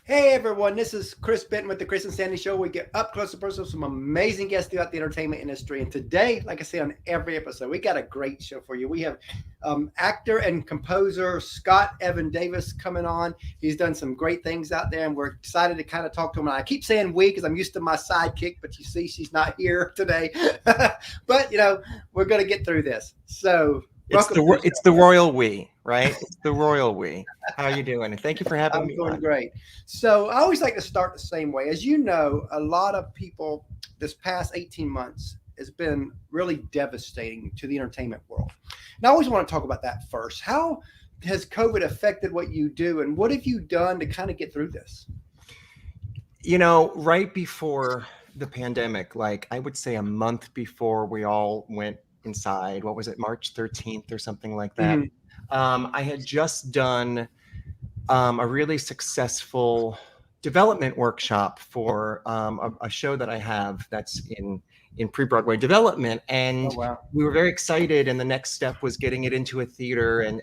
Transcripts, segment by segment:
Hey everyone, this is Chris Benton with the Chris and Sandy Show. We get up close and personal with some amazing guests throughout the entertainment industry. And today, like I say on every episode, we got a great show for you. We have actor and composer Scott Evan Davis coming on. He's done some great things out there, and we're excited to kind of talk to him. And I keep saying we because I'm used to my sidekick, but you see she's not here today. But, we're going to get through this. So It's the royal we, right? It's the royal we. How are you doing? And thank you for having me I'm on. doing great. So I always like to start the same way. As you know, a lot of people this past 18 months has been really devastating to the entertainment world. And I always want to talk about that first. How has COVID affected what you do, and what have you done to kind of get through this? Right before the pandemic, like I would say a month before we all went inside, what was it, March 13th or something like that? I had just done a really successful development workshop for a show that I have that's in pre-Broadway development, and we were very excited, and the next step was getting it into a theater, and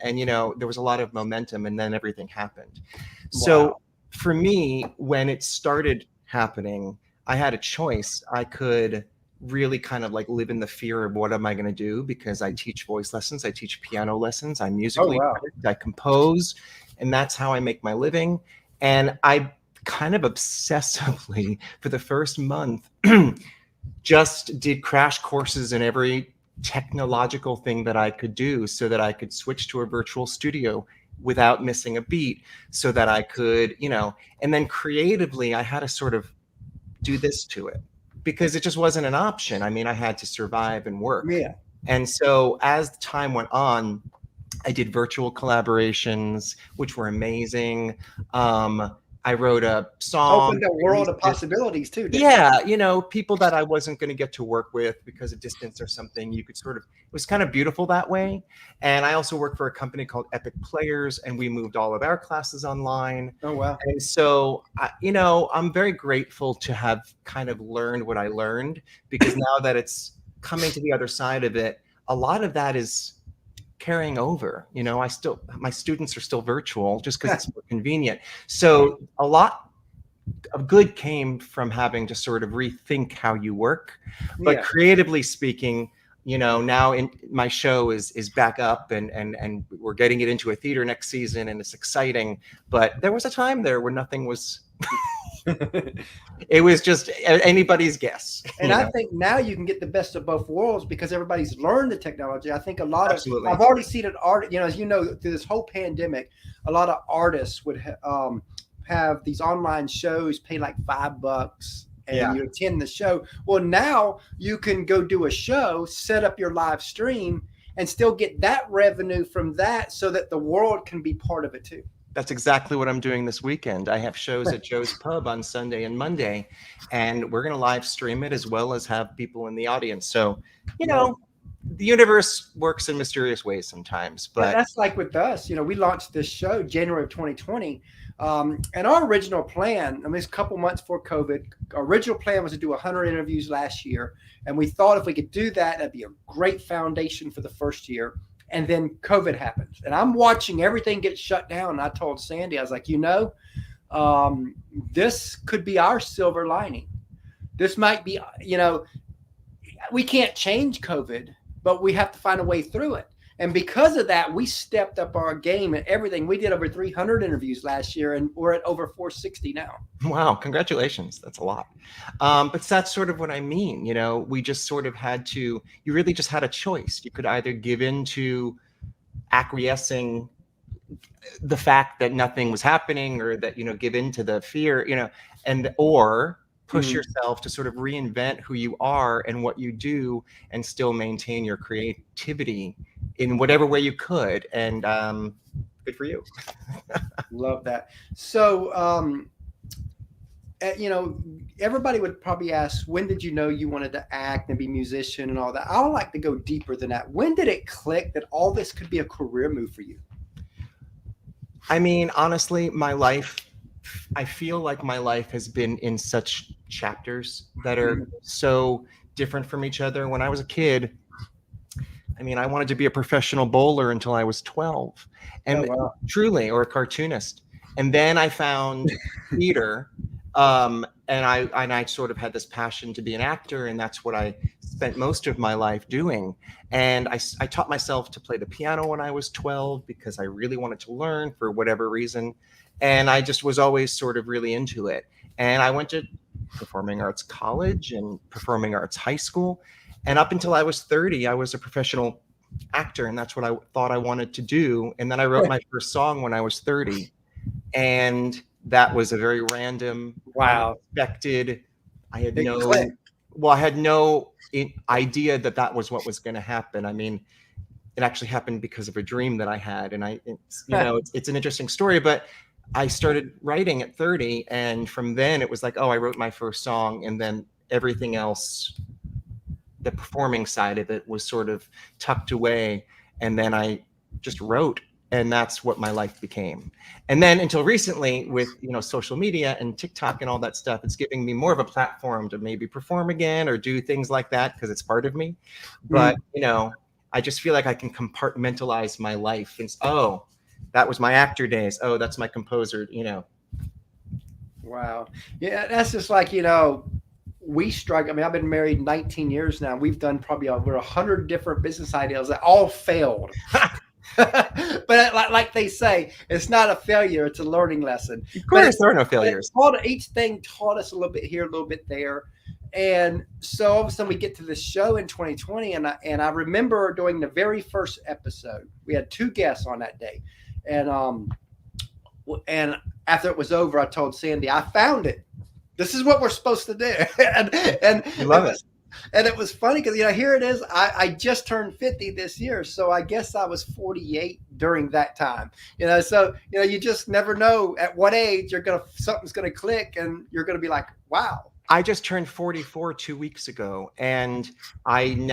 there was a lot of momentum, and then everything happened. So for me, when it started happening, I had a choice. I could really kind of like live in the fear of what am I going to do, because I teach voice lessons, I teach piano lessons, I'm musically I compose, and that's how I make my living. And I kind of obsessively for the first month just did crash courses in every technological thing that I could do so that I could switch to a virtual studio without missing a beat, so that I could, and then creatively I had to sort of do this to it, because it just wasn't an option. I mean, I had to survive and work. Yeah. And so as time went on, I did virtual collaborations, which were amazing. I wrote a song. Opened a world of possibilities too. Yeah, people that I wasn't going to get to work with because of distance or something. You could it was kind of beautiful that way. And I also worked for a company called Epic Players, and we moved all of our classes online. Oh, wow. And so, I'm very grateful to have kind of learned what I learned, because now that it's coming to the other side of it, a lot of that is carrying over. My students are still virtual just because it's more convenient. So a lot of good came from having to sort of rethink how you work. But creatively speaking, now my show is back up, and we're getting it into a theater next season, and it's exciting. But there was a time there where nothing was it was just anybody's guess. And I think now you can get the best of both worlds, because everybody's learned the technology. I think a lot Absolutely. I've already seen it art, as you know, through this whole pandemic, a lot of artists would have these online shows, pay like $5 and you attend the show. Well, now you can go do a show, set up your live stream, and still get that revenue from that, so that the world can be part of it too. That's exactly what I'm doing this weekend. I have shows at Joe's Pub on Sunday and Monday, and we're going to live stream it as well as have people in the audience. So, the universe works in mysterious ways sometimes. But that's like with us. We launched this show January of 2020. And our original plan, it's a couple months before COVID, our original plan was to do 100 interviews last year. And we thought if we could do that, that'd be a great foundation for the first year. And then COVID happens, and I'm watching everything get shut down. And I told Sandy, I was like, this could be our silver lining. This might be, we can't change COVID, but we have to find a way through it. And because of that, we stepped up our game and everything. We did over 300 interviews last year, and we're at over 460 now. Wow. Congratulations. That's a lot. But that's sort of what I mean. We just sort of you really just had a choice. You could either give in to acquiescing the fact that nothing was happening, or that, give in to the fear, or push yourself to sort of reinvent who you are and what you do, and still maintain your creativity in whatever way you could. And good for you. Love that. So, everybody would probably ask, when did you know you wanted to act and be a musician and all that? I would like to go deeper than that. When did it click that all this could be a career move for you? I mean, honestly, I feel like my life has been in such chapters that are so different from each other. When I was a kid, I wanted to be a professional bowler until I was 12, and truly, or a cartoonist. And then I found theater, and I sort of had this passion to be an actor, and that's what I spent most of my life doing. And I taught myself to play the piano when I was 12 because I really wanted to learn for whatever reason. And I just was always sort of really into it. And I went to performing arts college and performing arts high school. And up until I was 30, I was a professional actor, and that's what I thought I wanted to do. And then I wrote my first song when I was 30. And that was a very random, unexpected. I had no idea that was what was going to happen. I mean, it actually happened because of a dream that I had, and it's an interesting story. But I started writing at 30, and from then it was like, oh, I wrote my first song, and then everything else, the performing side of it, was sort of tucked away, and then I just wrote. And that's what my life became. And then until recently with, social media and TikTok and all that stuff, it's giving me more of a platform to maybe perform again or do things like that because it's part of me. But, I just feel like I can compartmentalize my life. And oh, that was my actor days. Oh, that's my composer, Wow. Yeah, that's just like, we struggle. I mean, I've been married 19 years now. We've done probably over 100 different business ideas that all failed. But like they say, it's not a failure, it's a learning lesson. Of course, there are no failures. Each thing taught us a little bit here, a little bit there. And so all of a sudden we get to this show in 2020, and I remember doing the very first episode. We had 2 guests on that day. And after it was over, I told Sandy, I found it. This is what we're supposed to do. and you love it. And it was funny because, here it is. I just turned 50 this year. So I guess I was 48 during that time. So, you just never know at what age something's going to click and you're going to be like, wow. I just turned 44 2 weeks ago, and I'm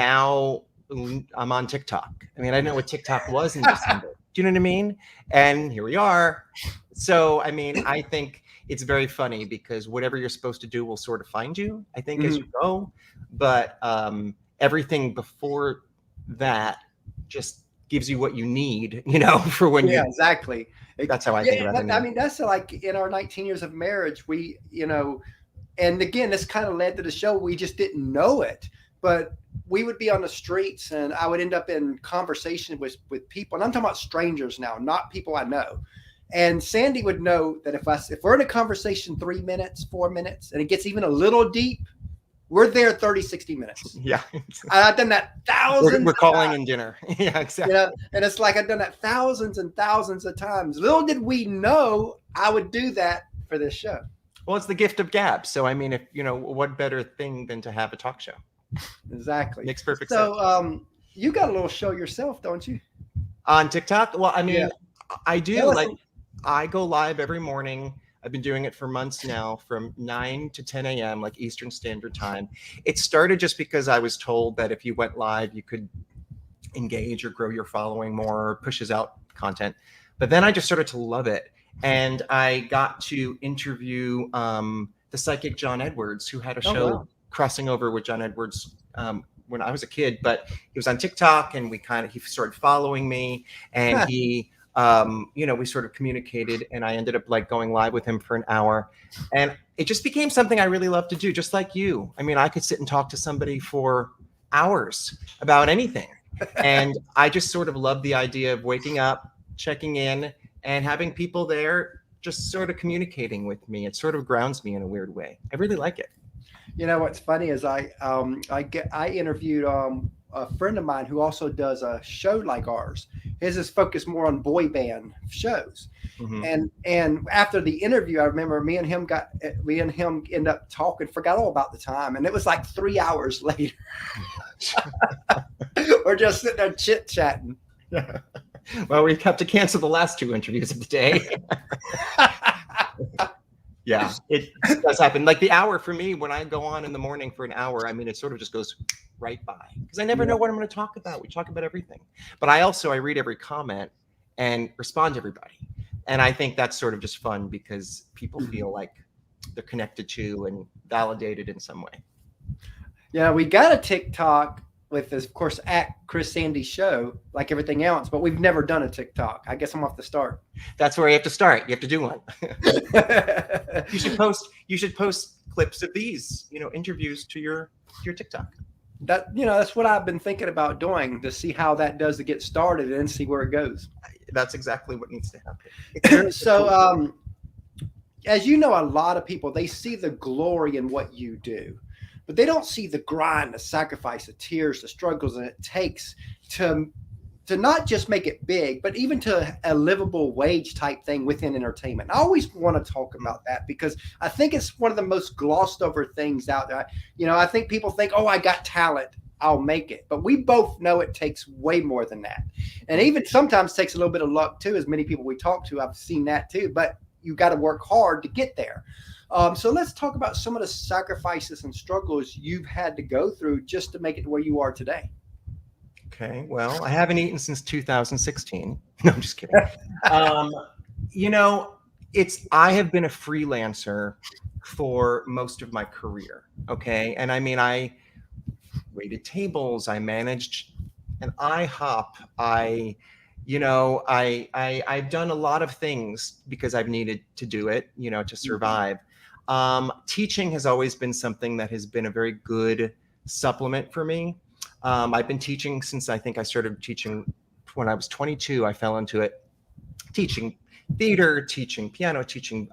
on TikTok. I mean, I didn't know what TikTok was in December. Do you know what I mean? And here we are. So, I mean, I think it's very funny because whatever you're supposed to do will sort of find you, I think, as you go. But everything before that just gives you what you need, for when you. Yeah, exactly. That's how I think about it. I mean, that's like in our 19 years of marriage, we, and again, this kind of led to the show. We just didn't know it, but we would be on the streets and I would end up in conversation with people. And I'm talking about strangers now, not people I know. And Sandy would know that if we're in a conversation 3 minutes, 4 minutes, and it gets even a little deep, we're there 30, 60 minutes. Yeah. I've done that thousands. We're calling in dinner. Yeah, exactly. And it's like I've done that thousands and thousands of times. Little did we know I would do that for this show. Well, it's the gift of gab. So, I mean, if what better thing than to have a talk show? Exactly. Makes perfect sense. So, you got a little show yourself, don't you? On TikTok? Well, I mean, I do. I go live every morning. I've been doing it for months now, from 9 to 10 a.m., like Eastern Standard Time. It started just because I was told that if you went live, you could engage or grow your following more, or pushes out content. But then I just started to love it. And I got to interview the psychic John Edwards, who had a show crossing over with John Edwards when I was a kid. But he was on TikTok, and he started following me, and he... we sort of communicated, and I ended up going live with him for an hour, and it just became something I really love to do, just like you. I mean, I could sit and talk to somebody for hours about anything. And I just sort of love the idea of waking up, checking in, and having people there just sort of communicating with me. It sort of grounds me in a weird way. I really like it. What's funny is I interviewed a friend of mine who also does a show like ours. His is focused more on boy band shows. Mm-hmm. And after the interview, I remember me and him end up talking, forgot all about the time. And it was like 3 hours later. We're just sitting there chit chatting. Yeah. Well, we have to cancel the last 2 interviews of the day. Yeah, it does happen. Like the hour for me, when I go on in the morning for an hour, I mean, it sort of just goes right by because I never know what I'm going to talk about. We talk about everything. But I read every comment and respond to everybody. And I think that's sort of just fun because people feel like they're connected to and validated in some way. Yeah, we got a TikTok with this, of course, at Chris Sandy's show, like everything else, but we've never done a TikTok. I guess I'm off the start. That's where you have to start. You have to do one. You should post clips of these, interviews to your TikTok. That's what I've been thinking about doing, to see how that does to get started and see where it goes. That's exactly what needs to happen. So, as you know, a lot of people, they see the glory in what you do, but they don't see the grind, the sacrifice, the tears, the struggles that it takes to not just make it big, but even to a livable wage type thing within entertainment. I always want to talk about that because I think it's one of the most glossed over things out there. I think people think, oh, I got talent, I'll make it. But we both know it takes way more than that. And even sometimes takes a little bit of luck too, as many people we talk to, I've seen that too. But you got to work hard to get there. So let's talk about some of the sacrifices and struggles you've had to go through just to make it to where you are today. Okay, well, I haven't eaten since 2016. No, I'm just kidding. I have been a freelancer for most of my career. Okay, and I mean, I waited tables, I managed an IHOP, I've done a lot of things because I've needed to do it, to survive. Teaching has always been something that has been a very good supplement for me. I've been teaching since I think I started teaching when I was 22. I fell into it, teaching theater, teaching piano, teaching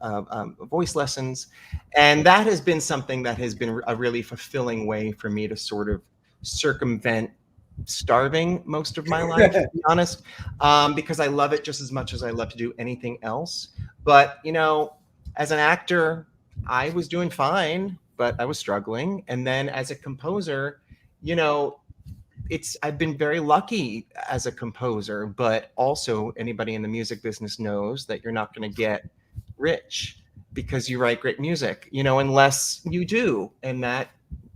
voice lessons. And that has been something that has been a really fulfilling way for me to sort of circumvent starving most of my life, to be honest, because I love it just as much as I love to do anything else. But, as an actor, I was doing fine, but I was struggling. And then as a composer, I've been very lucky as a composer, but also anybody in the music business knows that you're not going to get rich because you write great music, unless you do. And that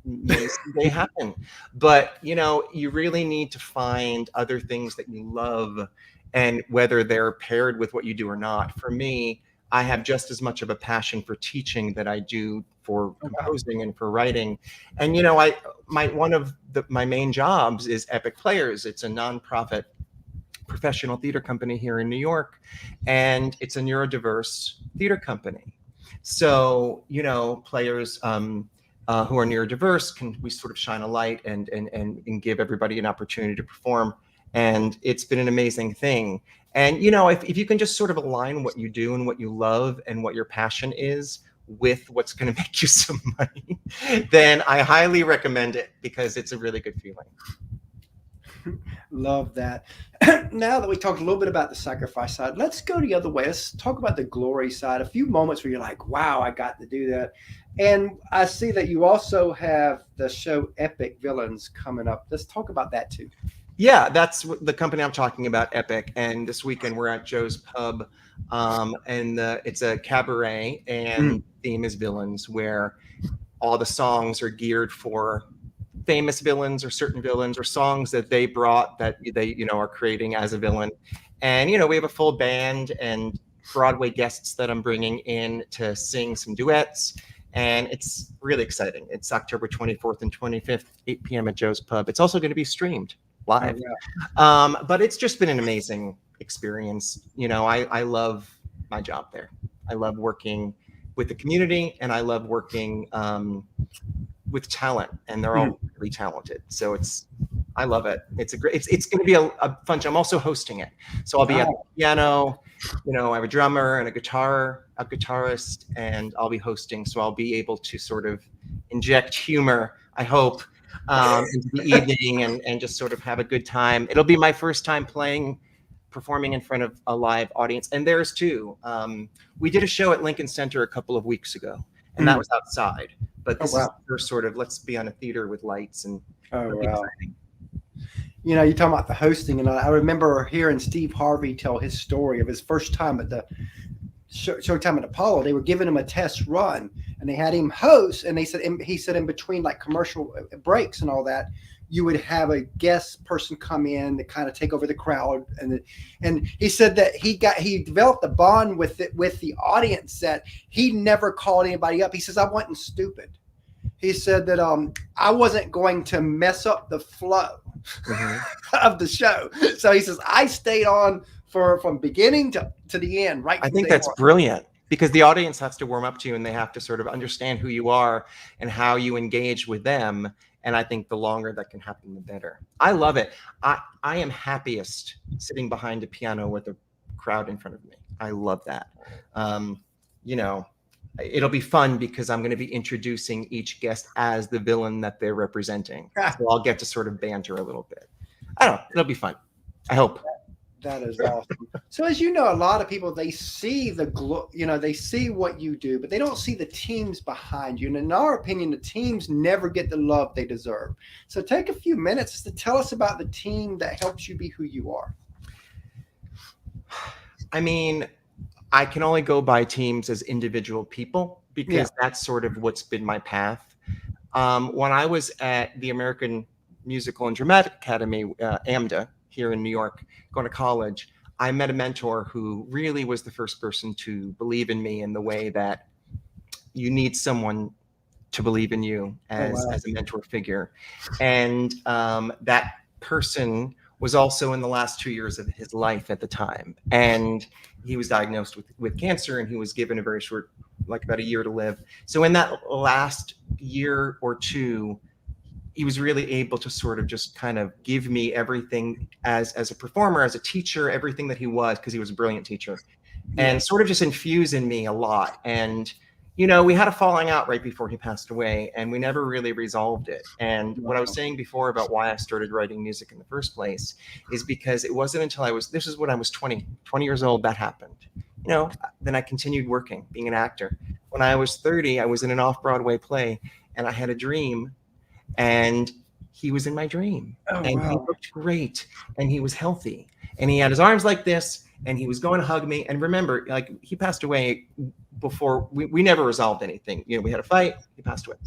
may happen. But, you really need to find other things that you love, and whether they're paired with what you do or not. For me, I have just as much of a passion for teaching that I do for composing and for writing. And, one of my main jobs is Epic Players. It's a nonprofit professional theater company here in New York, and it's a neurodiverse theater company. So, players who are neurodiverse we sort of shine a light and give everybody an opportunity to perform. And it's been an amazing thing. And, if you can just sort of align what you do and what you love and what your passion is with what's going to make you some money, then I highly recommend it, because it's a really good feeling. Love that. Now that we talked a little bit about the sacrifice side, let's go the other way. Let's talk about the glory side. A few moments where you're like, wow, I got to do that. And I see that you also have the show Epic Villains coming up. Let's talk about that too. Yeah, that's the company I'm talking about, Epic. And this weekend we're at Joe's Pub, and it's a cabaret, and theme is villains, where all the songs are geared for famous villains or certain villains or songs that they brought that they are creating as a villain. And we have a full band and Broadway guests that I'm bringing in to sing some duets, and it's really exciting. It's October 24th and 25th, 8 p.m. at Joe's Pub. It's also going to be streamed live. Oh, yeah. But it's just been an amazing experience. I love my job there. I love working with the community, and I love working with talent, and they're all really talented. So I love it. It's going to be a fun show. I'm also hosting it. So I'll be at the piano, I have a drummer and a guitarist, and I'll be hosting. So I'll be able to sort of inject humor, I hope, into the evening and just sort of have a good time. It'll be my first time performing in front of a live audience, and theirs too. We did a show at Lincoln Center a couple of weeks ago, and that was outside. But this is the first sort of, let's be on a theater with lights, and exciting. You're talking about the hosting, and I remember hearing Steve Harvey tell his story of his first time at the Showtime at Apollo. They were giving him a test run, and they had him host, and he said in between like commercial breaks and all that, you would have a guest person come in to kind of take over the crowd, and he said that he developed a bond with the audience that he never called anybody up. He says, I wasn't stupid. he said that I wasn't going to mess up the flow of the show. So he says I stayed on from beginning to the end. Right. I think that's brilliant, because the audience has to warm up to you and they have to sort of understand who you are and how you engage with them. And I think the longer that can happen, the better. I love it. I am happiest sitting behind a piano with a crowd in front of me. I love that. You know, it'll be fun because I'm going to be introducing each guest as the villain that they're representing. So I'll get to sort of banter a little bit. I don't know. It'll be fun. I hope. That is awesome. So as you know, a lot of people, they see they see what you do, but they don't see the teams behind you. And in our opinion, the teams never get the love they deserve. So take a few minutes to tell us about the team that helps you be who you are. I mean, I can only go by teams as individual people because that's sort of what's been my path. When I was at the American Musical and Dramatic Academy, AMDA, here in New York, going to college, I met a mentor who really was the first person to believe in me in the way that you need someone to believe in you as a mentor figure. And that person was also in the last 2 years of his life at the time. And he was diagnosed with cancer, and he was given a very short, like about a year to live. So in that last year or two, he was really able to sort of just kind of give me everything as a performer, as a teacher, everything that he was, because he was a brilliant teacher, and sort of just infuse in me a lot. And, you know, we had a falling out right before he passed away, and we never really resolved it. And what I was saying before about why I started writing music in the first place is because it wasn't until this is when I was 20 years old that happened. You know, then I continued working, being an actor. When I was 30, I was in an off-Broadway play, and I had a dream. And he was in my dream, and he looked great, and he was healthy, and he had his arms like this, and he was going to hug me. And remember, like, he passed away before we never resolved anything. You know, we had a fight, he passed away.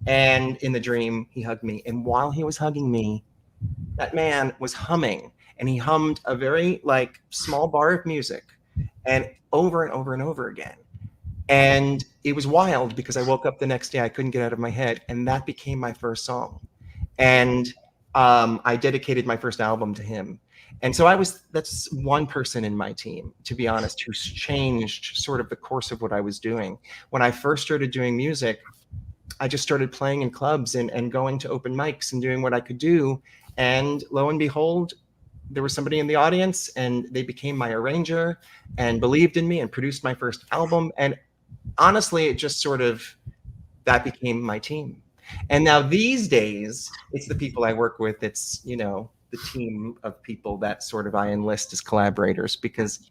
And in the dream, he hugged me. And while he was hugging me, that man was humming, and he hummed a very like small bar of music, and over and over and over again. And it was wild because I woke up the next day, I couldn't get out of my head, and that became my first song. And I dedicated my first album to him. And so that's one person in my team, to be honest, who's changed sort of the course of what I was doing. When I first started doing music, I just started playing in clubs and going to open mics and doing what I could do. And lo and behold, there was somebody in the audience, and they became my arranger and believed in me and produced my first album. And honestly, it just sort of, that became my team. And now these days, it's the people I work with. It's, you know, the team of people that sort of I enlist as collaborators, because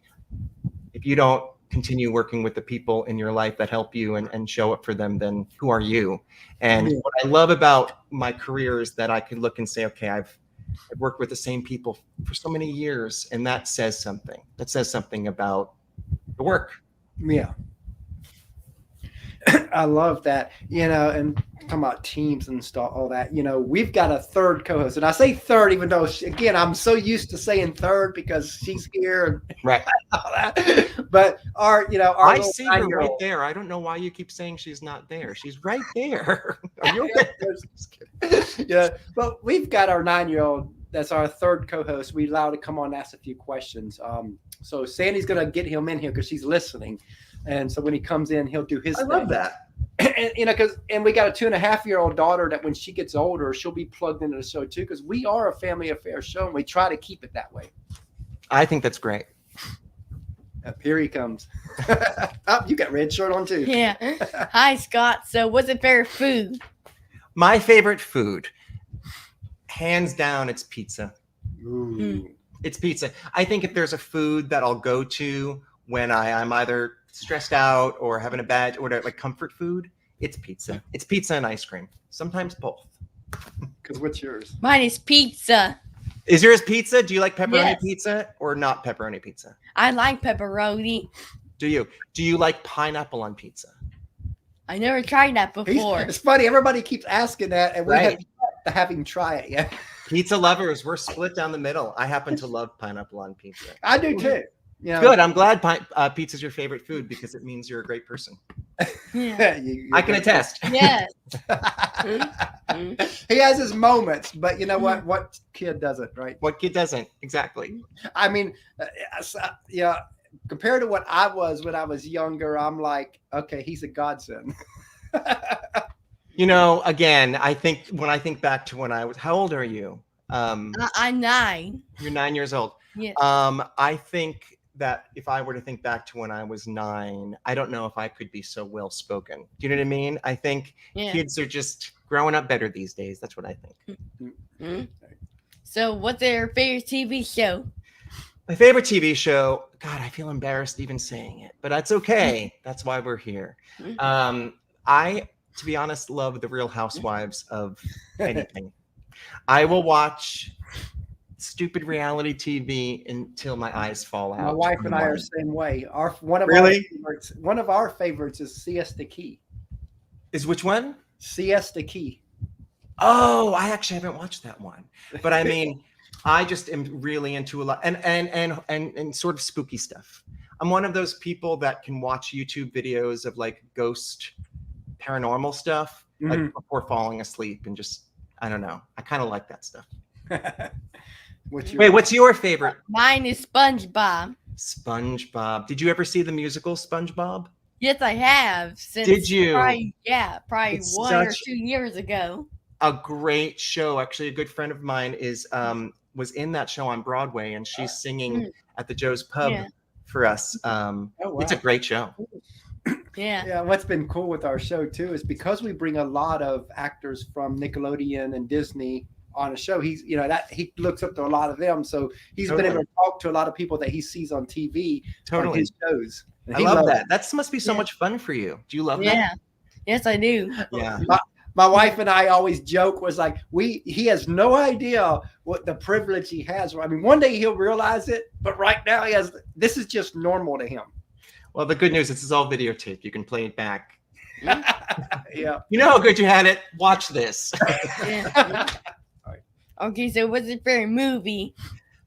if you don't continue working with the people in your life that help you and show up for them, then who are you? And what I love about my career is that I can look and say, okay, I've worked with the same people for so many years, and that says something. That says something about the work. Yeah. I love that, you know, and talking about teams and stuff, all that, you know, we've got a third co-host, and I say third, even though again, I'm so used to saying third because she's here, and right? All that. But our I see her right there. I don't know why you keep saying she's not there. She's right there. Are you okay? Yeah, but we've got our 9-year-old. That's our third co-host. We allow to come on and ask a few questions. So Sandy's gonna get him in here because she's listening. And so when he comes in, he'll do his thing. I love that. And, you know, and we got a 2.5-year-old daughter that when she gets older, she'll be plugged into the show too, because we are a family affair show, and we try to keep it that way. I think that's great. Here he comes. Oh, you got red shirt on too. Yeah. Hi, Scott. So what's your favorite food? My favorite food, hands down, it's pizza. Ooh. It's pizza. I think if there's a food that I'll go to when I'm either stressed out or having a bad, or like comfort food, it's pizza. It's pizza and ice cream. Sometimes both. Because what's yours? Mine is pizza. Is yours pizza? Do you like pepperoni Yes. pizza or not pepperoni pizza? I like pepperoni. Do you? Do you like pineapple on pizza? I never tried that before. It's funny. Everybody keeps asking that, and we Right. have yet to have him try it yet. Pizza lovers, we're split down the middle. I happen to love pineapple on pizza. I do too. You know, Good. I'm glad pizza's your favorite food because it means you're a great person. Yeah. I can attest. Yes. He has his moments, but you know what? What kid doesn't, right? What kid doesn't? Exactly. I mean, yeah. Compared to what I was when I was younger, I'm like, okay, he's a godsend. You know, again, I think when I think back to when I was, how old are you? I'm 9. You're 9 years old. Yeah. I think that if I were to think back to when I was 9, I don't know if I could be so well spoken. Do you know what I mean? I think kids are just growing up better these days. That's what I think. Mm-hmm. So, what's your favorite TV show? My favorite TV show. God, I feel embarrassed even saying it, but that's okay. That's why we're here. I, to be honest, love the Real Housewives of anything. I will watch stupid reality TV until my eyes fall out. My wife and I are the same way. One of our favorites is Siesta Key. Is which one? Siesta Key. Oh, I actually haven't watched that one. But I mean, I just am really into a lot and sort of spooky stuff. I'm one of those people that can watch YouTube videos of like ghost paranormal stuff like before falling asleep and just, I don't know. I kind of like that stuff. What's your favorite? Mine is SpongeBob. SpongeBob. Did you ever see the musical SpongeBob? Yes, I have. Did you? Probably 1 or 2 years ago. A great show. Actually, a good friend of mine was in that show on Broadway, and she's singing at the Joe's Pub for us. Wow. It's a great show. Yeah. What's been cool with our show too is because we bring a lot of actors from Nickelodeon and Disney on a show. He's, he looks up to a lot of them, so he's been able to talk to a lot of people that he sees on TV. On his shows. And I love that. That must be so much fun for you. Do you love that? Yeah. Yes, I do. Yeah. My wife and I always joke was like, he has no idea what the privilege he has. I mean, one day he'll realize it, but right now this is just normal to him. Well, the good news is it's all videotape. You can play it back. Yeah. You know how good you had it? Watch this. Okay, so what's your favorite movie?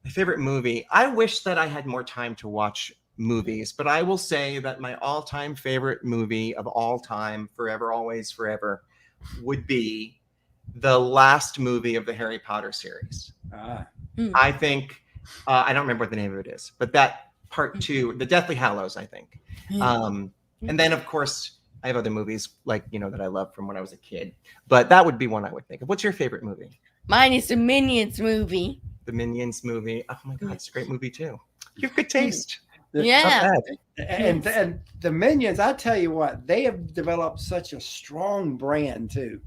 My favorite movie. I wish that I had more time to watch movies, but I will say that my all-time favorite movie of all time, forever, always, forever, would be the last movie of the Harry Potter series. I think, I don't remember what the name of it is, but that part 2, the Deathly Hallows, I think. And then, of course, I have other movies like, that I love from when I was a kid, but that would be one I would think of. What's your favorite movie? Mine is the Minions movie. The Minions movie. Oh my God, it's a great movie too. You have good taste. Yeah. And the Minions, I tell you what, they have developed such a strong brand too.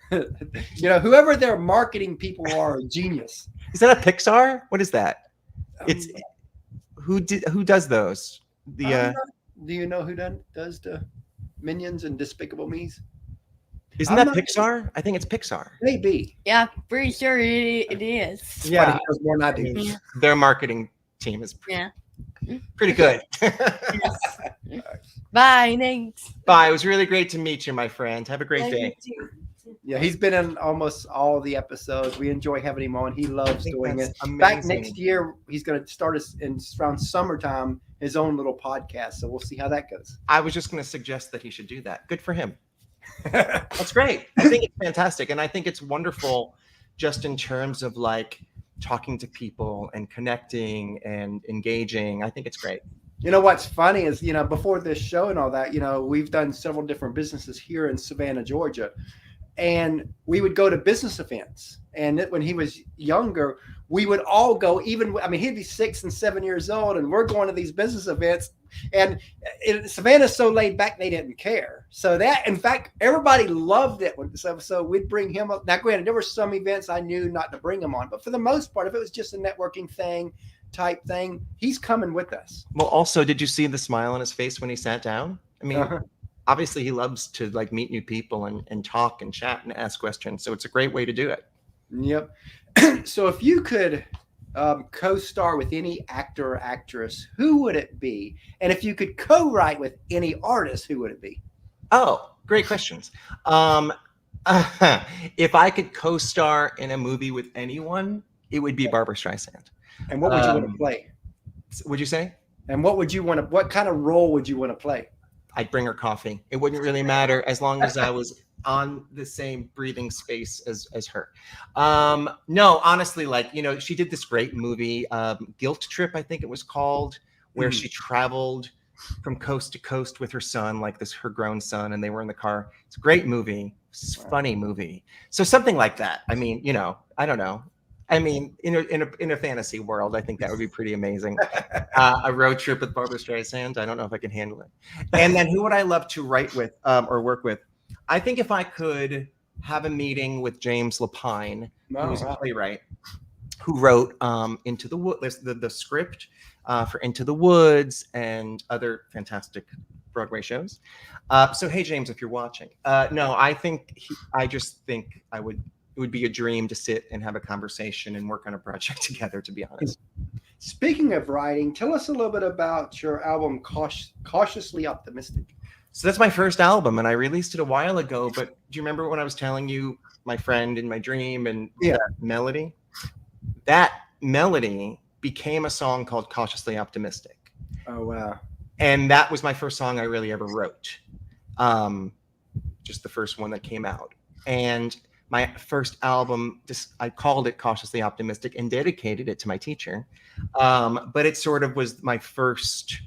Whoever their marketing people are a genius. Is that a Pixar? What is that? It's who does those? Do you know who does the Minions and Despicable Me's? Isn't that Pixar? I think it's Pixar. Maybe. Yeah, pretty sure it is. Yeah, he knows more than I do. Yeah. Their marketing team is pretty good. Bye, thanks. Bye. It was really great to meet you, my friend. Have a great day. Yeah, he's been in almost all the episodes. We enjoy having him on. He loves doing it. Amazing. In fact, next year he's going to start around summertime his own little podcast. So we'll see how that goes. I was just going to suggest that he should do that. Good for him. That's great. I think it's fantastic. And I think it's wonderful just in terms of like talking to people and connecting and engaging. I think it's great. You know, what's funny is, before this show and all that, we've done several different businesses here in Savannah, Georgia. And we would go to business events. And when he was younger, we would all go, he'd be 6 and 7 years old, and we're going to these business events. And Savannah's so laid back, they didn't care. So in fact, everybody loved it. So we'd bring him up. Now, granted, there were some events I knew not to bring him on, but for the most part, if it was just a networking type thing, he's coming with us. Well, also, did you see the smile on his face when he sat down? I mean, obviously he loves to like meet new people and talk and chat and ask questions. So it's a great way to do it. Yep. So if you could co-star with any actor or actress, who would it be? And if you could co-write with any artist, who would it be? Oh, great questions. If I could co-star in a movie with anyone, it would be Barbra Streisand. And what would you want to play? Would you say? And what kind of role would you want to play? I'd bring her coffee. It wouldn't really matter as long as I was on the same breathing space as her. No, honestly, like, you know, she did this great movie, Guilt Trip, I think it was called, where she traveled from coast to coast with her son, like her grown son, and they were in the car. It's a great movie. It's a funny movie. So something like that. I mean, you know, I don't know. I mean, in a fantasy world, I think that would be pretty amazing. A road trip with Barbra Streisand. I don't know if I can handle it. And then who would I love to write with or work with? I think if I could have a meeting with James Lapine, who's a playwright, who wrote Into the Woods, the script for Into the Woods and other fantastic Broadway shows. So hey, James, if you're watching, no, I just think it would be a dream to sit and have a conversation and work on a project together, to be honest. Speaking of writing, tell us a little bit about your album, Cautiously Optimistic. So that's my first album, and I released it a while ago, but do you remember when I was telling you my friend in my dream and that melody? That melody became a song called Cautiously Optimistic. Oh, wow. And that was my first song I really ever wrote. Just the first one that came out. And my first album, I called it Cautiously Optimistic and dedicated it to my teacher. But it sort of was my first,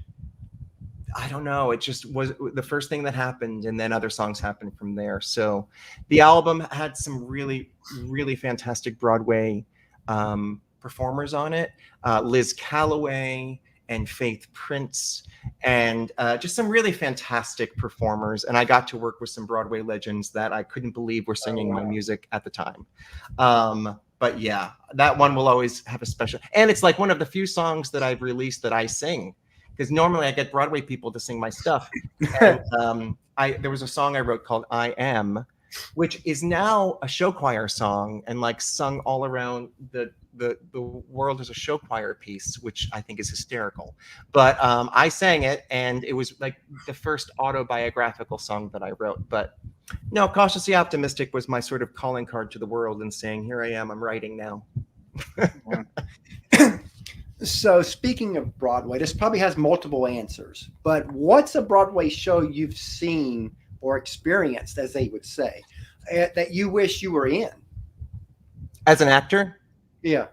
I don't know, it just was the first thing that happened, and then other songs happened from there. So the album had some really, really fantastic Broadway performers on it. Liz Callaway and Faith Prince, and just some really fantastic performers. And I got to work with some Broadway legends that I couldn't believe were singing my music at the time. But yeah, that one will always have a special, and it's like one of the few songs that I've released that I sing, because normally I get Broadway people to sing my stuff. And there was a song I wrote called I Am, which is now a show choir song and like sung all around the world as a show choir piece, which I think is hysterical. But I sang it, and it was like the first autobiographical song that I wrote. But no, Cautiously Optimistic was my sort of calling card to the world and saying, here I am, I'm writing now. So speaking of Broadway, this probably has multiple answers, but what's a Broadway show you've seen or experienced, as they would say, that you wish you were in? As an actor? Yeah.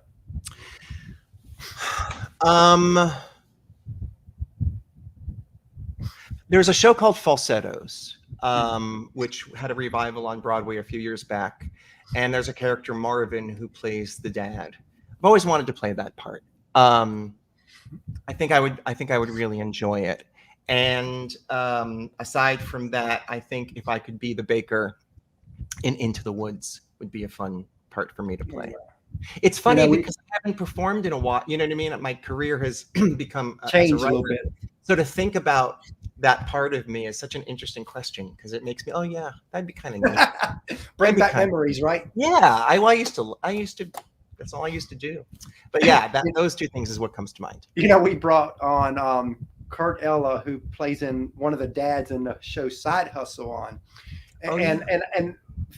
There's a show called Falsettos, which had a revival on Broadway a few years back. And there's a character, Marvin, who plays the dad. I've always wanted to play that part. I think I would really enjoy it. And aside from that, I think if I could be the baker in Into the Woods would be a fun part for me to play. It's funny because I haven't performed in a while. You know what I mean? My career has become changed a little bit. So to think about that part of me is such an interesting question, because it makes me, oh yeah, that'd be kind of neat. Bring back memories, right? Yeah, I used to. That's all I used to do. But yeah, those two things is what comes to mind. You know, we brought on Kurt Ella, who plays in one of the dads in the show Side Hustle on. And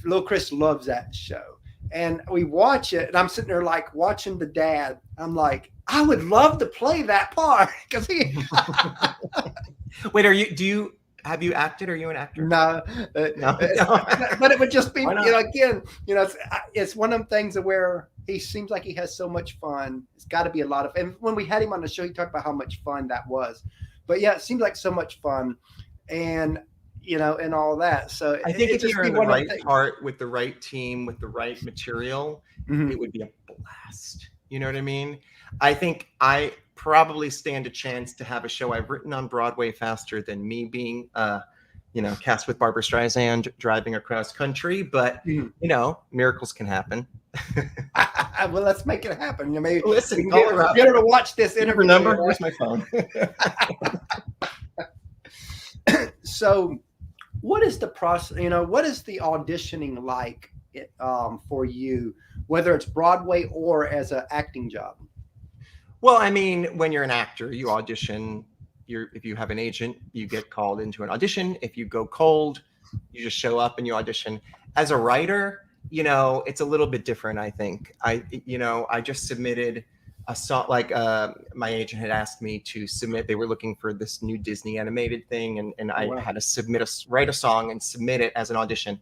Lil Chris loves that show. And we watch it, and I'm sitting there like watching the dad. I'm like, I would love to play that part, because he. Wait, have you acted? Are you an actor? No, no. But it would just be, it's one of them things where he seems like he has so much fun. It's got to be a lot of, and when we had him on the show, he talked about how much fun that was. But yeah, it seems like so much fun, and and all that. So I think if you're in the right part with the right team, with the right material, it would be a blast. You know what I mean? I think I probably stand a chance to have a show I've written on Broadway faster than me being, cast with Barbra Streisand driving across country. But miracles can happen. Well, let's make it happen. Maybe listen, get her to watch this interview. Number? Where's my phone? So, what is the process? What is the auditioning like for you, whether it's Broadway or as an acting job? Well, I mean, when you're an actor, you audition. If you have an agent, you get called into an audition. If you go cold, you just show up and you audition. As a writer, it's a little bit different, I think. I just submitted a song, like my agent had asked me to submit. They were looking for this new Disney animated thing, and I had to write a song and submit it as an audition.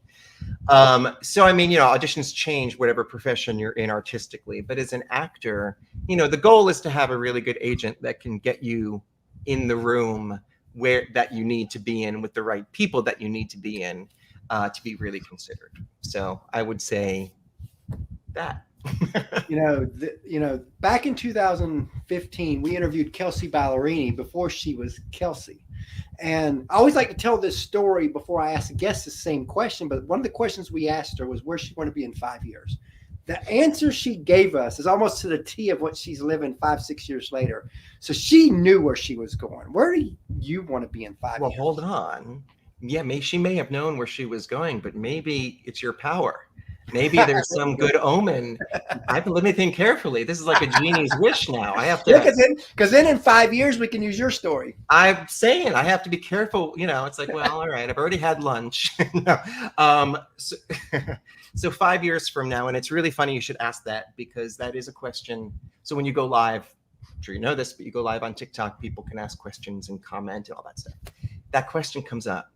So I mean, auditions change whatever profession you're in artistically, but as an actor, the goal is to have a really good agent that can get you in the room that you need to be in with the right people that you need to be in to be really considered. So I would say that. Back in 2015, we interviewed Kelsey Ballerini before she was Kelsey. And I always like to tell this story before I ask the guests the same question. But one of the questions we asked her was where she wanted to be in 5 years. The answer she gave us is almost to the T of what she's living 5-6 years later. So she knew where she was going. Where do you want to be in 5 years? Well, hold on. Yeah, she may have known where she was going, but maybe it's your power. Maybe there's some good omen. Let me think carefully. This is like a genie's wish now. I have to. Yeah, because then in 5 years we can use your story. I'm saying I have to be careful. It's like, well, all right, I've already had lunch. So 5 years from now, and it's really funny you should ask that because that is a question. So when you go live, I'm sure you know this, but you go live on TikTok, people can ask questions and comment and all that stuff. That question comes up.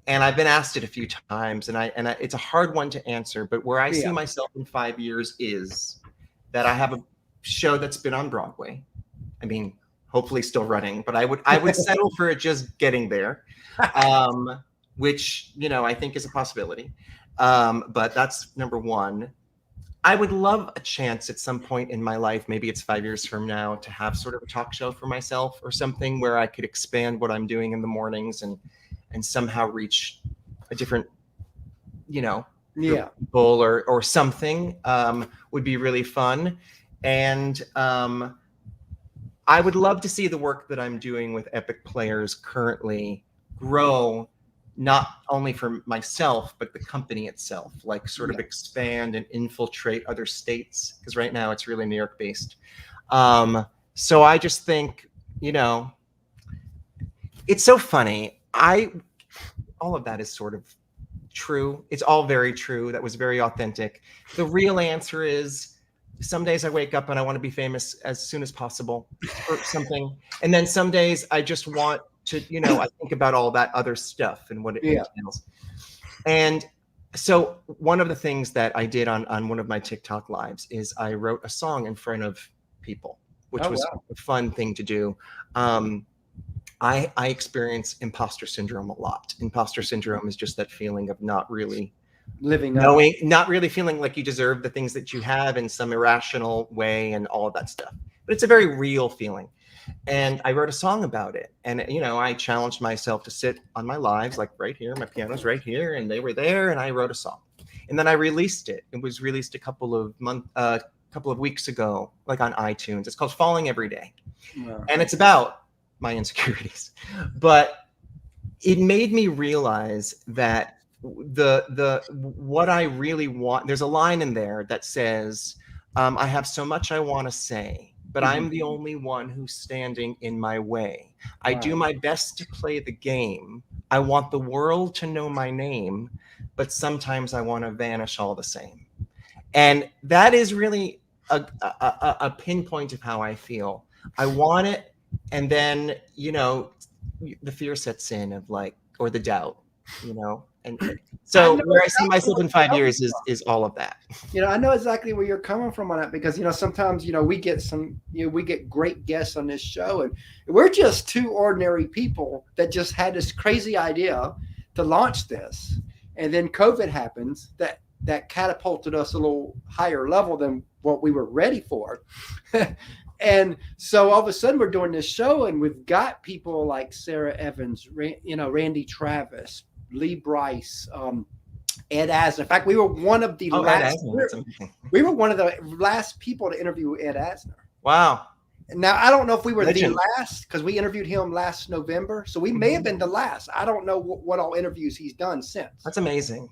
And I've been asked it a few times, and it's a hard one to answer. But where I see myself in 5 years is that I have a show that's been on Broadway. I mean, hopefully still running, but I would settle for it just getting there, which I think is a possibility. But that's number one. I would love a chance at some point in my life, maybe it's 5 years from now, to have sort of a talk show for myself or something where I could expand what I'm doing in the mornings and somehow reach a different, people or something would be really fun. And I would love to see the work that I'm doing with Epic Players currently grow, not only for myself, but the company itself, like sort of expand and infiltrate other states. Because right now it's really New York based. So I just think, it's so funny. All of that is sort of true. It's all very true. That was very authentic. The real answer is some days I wake up and I want to be famous as soon as possible or something. And then some days I just want to, I think about all that other stuff and what it entails. And so one of the things that I did on one of my TikTok lives is I wrote a song in front of people, which was a fun thing to do. I experience imposter syndrome a lot. Imposter syndrome is just that feeling of not really not really feeling like you deserve the things that you have in some irrational way and all of that stuff. But it's a very real feeling. And I wrote a song about it. And, I challenged myself to sit on my lives, like right here, my piano's right here, and they were there, and I wrote a song. And then I released it. It was released a couple of weeks ago, like on iTunes. It's called Falling Every Day. Wow. And it's about my insecurities, but it made me realize that what I really want, there's a line in there that says, I have so much I want to say, but I'm the only one who's standing in my way. I do my best to play the game. I want the world to know my name, but sometimes I want to vanish all the same. And that is really a pinpoint of how I feel. I want it. And then, the fear sets in of or the doubt, and so where I see myself in 5 years is all of that. I know exactly where you're coming from on that because, sometimes, we get we get great guests on this show and we're just two ordinary people that just had this crazy idea to launch this. And then COVID happens that catapulted us a little higher level than what we were ready for. And so all of a sudden we're doing this show and we've got people like Sarah Evans, Randy Travis, Lee Bryce, Ed Asner. In fact, we were one of the last people to interview Ed Asner. Wow. Now, I don't know if we were the last because we interviewed him last November. So we may have been the last. I don't know what all interviews he's done since. That's amazing.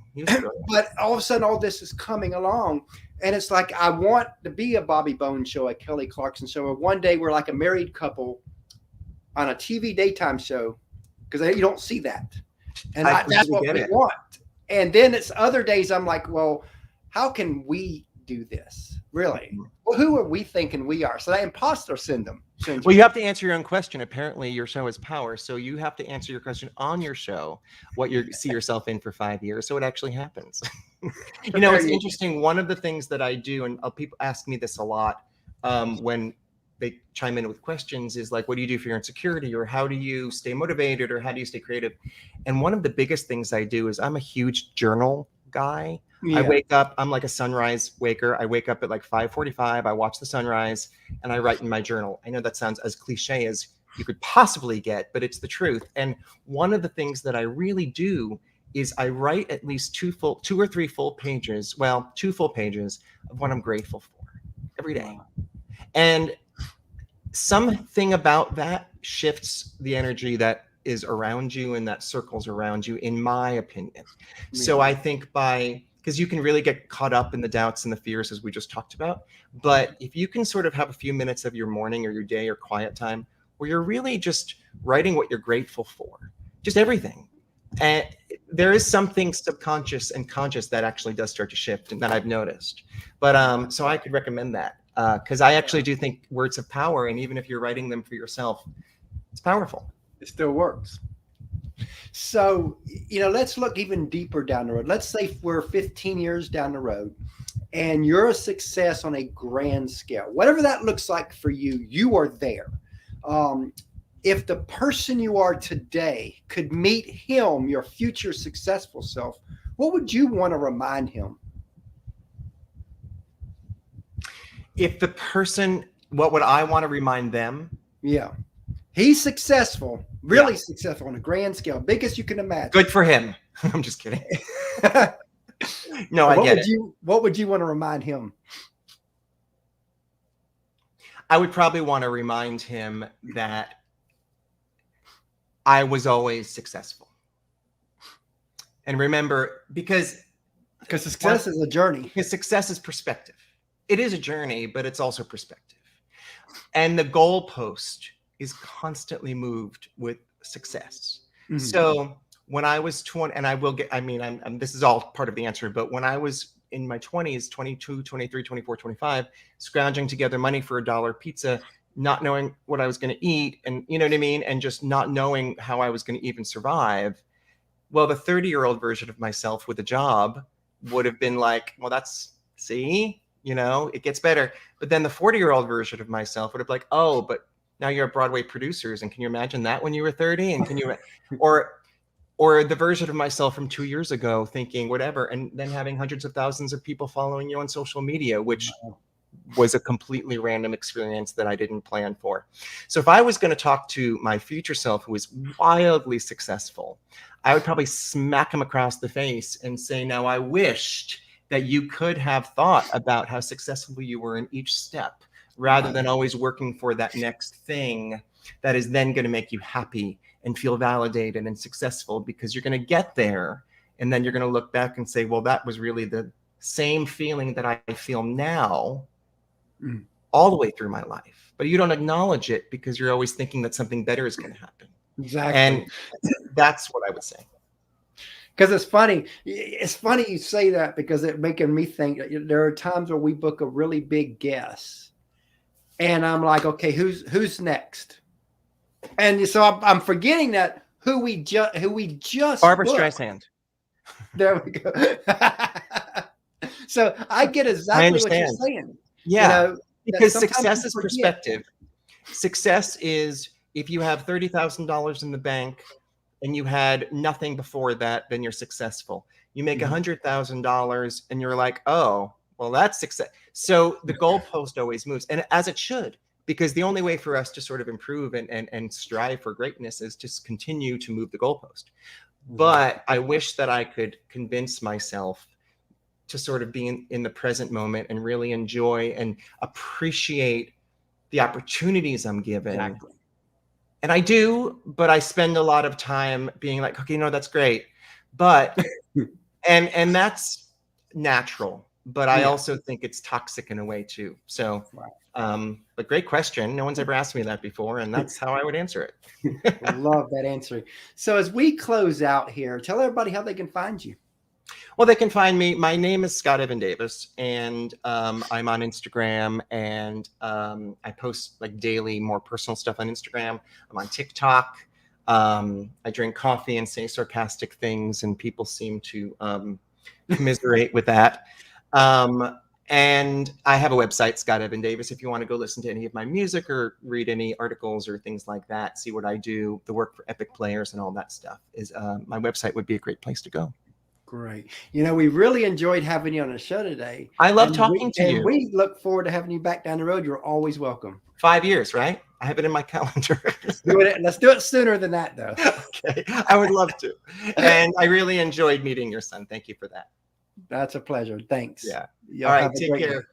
But all of a sudden, all this is coming along. And it's like, I want to be a Bobby Bones show, a Kelly Clarkson show, or one day we're like a married couple on a TV daytime show because you don't see that. And that's what we want. And then it's other days I'm like, well, how can we do this? Really? Well, who are we thinking we are? So that imposter syndrome. Well, you have to answer your own question. Apparently, your show is power, so you have to answer your question on your show. What you see yourself in for 5 years, so it actually happens. You know, it's interesting. One of the things that I do, and people ask me this a lot when they chime in with questions, is like, what do you do for your insecurity, or how do you stay motivated, or how do you stay creative? And one of the biggest things I do is I'm a huge journal guy. I wake up, I'm like a sunrise waker. I wake up at like 5:45, I watch the sunrise, and I write in my journal. I know that sounds as cliche as you could possibly get, but it's the truth. And one of the things that I really do is I write at least two or three full pages, well, 2 full pages of what I'm grateful for every day. And something about that shifts the energy that is around you and that circles around you, in my opinion. So I think because you can really get caught up in the doubts and the fears, as we just talked about. But if you can sort of have a few minutes of your morning or your day or quiet time where you're really just writing what you're grateful for, just everything. And there is something subconscious and conscious that actually does start to shift, and that I've noticed. But so I could recommend that because I actually do think words have power. And even if you're writing them for yourself, it's powerful. It still works. So, you know, let's look even deeper down the road. Let's say we're 15 years down the road and you're a success on a grand scale. Whatever that looks like for you, you are there. If the person you are today could meet him, your future successful self, what would you want to remind him? If the person, what would I want to remind them? Yeah. He's successful, really successful on a grand scale, biggest you can imagine. Good for him. I'm just kidding. No, I get it. What would you want to remind him? I would probably want to remind him that I was always successful. And remember, because success is a journey. Because success is perspective. It is a journey, but it's also perspective. And the goalpost is constantly moved with success. Mm-hmm. So when I was 20, and I will get, I mean, I'm this is all part of the answer, but when I was in my 20s, 22, 23, 24, 25, scrounging together money for $1 pizza, not knowing what I was going to eat, and you know what I mean? And just not knowing how I was going to even survive. Well, the 30-year-old version of myself with a job would have been like, well, see, you know, it gets better. But then the 40-year-old version of myself would have been like, oh, but now you're a Broadway producers, and can you imagine that when you were 30? And can you, or the version of myself from 2 years ago thinking whatever, and then having hundreds of thousands of people following you on social media, which was a completely random experience that I didn't plan for. So if I was going to talk to my future self who is wildly successful, I would probably smack him across the face and say, now I wished that you could have thought about how successful you were in each step, rather than always working for that next thing that is then going to make you happy and feel validated and successful, because you're going to get there and then you're going to look back and say, well, that was really the same feeling that I feel now all the way through my life. But you don't acknowledge it because you're always thinking that something better is going to happen. Exactly. And that's what I would say. Because it's funny you say that, because it's making me think there are times where we book a really big guest and I'm like, okay, who's next? And so I'm forgetting that who we just Barbara booked. Streisand. There we go. So I get exactly what you're saying. Yeah, you know, because success is perspective. Success is if you have $30,000 in the bank and you had nothing before that, then you're successful. You make $100,000 and you're like, oh, well, that's success. So the goalpost always moves, and as it should, because the only way for us to sort of improve and strive for greatness is to continue to move the goalpost. But I wish that I could convince myself to sort of be in the present moment and really enjoy and appreciate the opportunities I'm given. Exactly. And I do, but I spend a lot of time being like, okay, no, that's great. But, and that's natural, but I also think it's toxic in a way too. So, but great question. No one's ever asked me that before, and that's how I would answer it. I love that answer. So as we close out here, tell everybody how they can find you. Well, they can find me. My name is Scott Evan Davis, and I'm on Instagram, and I post like daily, more personal stuff on Instagram. I'm on TikTok. I drink coffee and say sarcastic things, and people seem to commiserate with that. And I have a website, Scott Evan Davis, if you want to go listen to any of my music or read any articles or things like that, see what I do, the work for Epic Players and all that stuff. Is my website would be a great place to go. Great. You know, we really enjoyed having you on the show today. I love talking to you. And we look forward to having you back down the road. You're always welcome. 5 years, right? I have it in my calendar. Let's do it sooner than that, though. Okay, I would love to. And I really enjoyed meeting your son. Thank you for that. That's a pleasure. Thanks. Yeah. Y'all all right, take care. Day.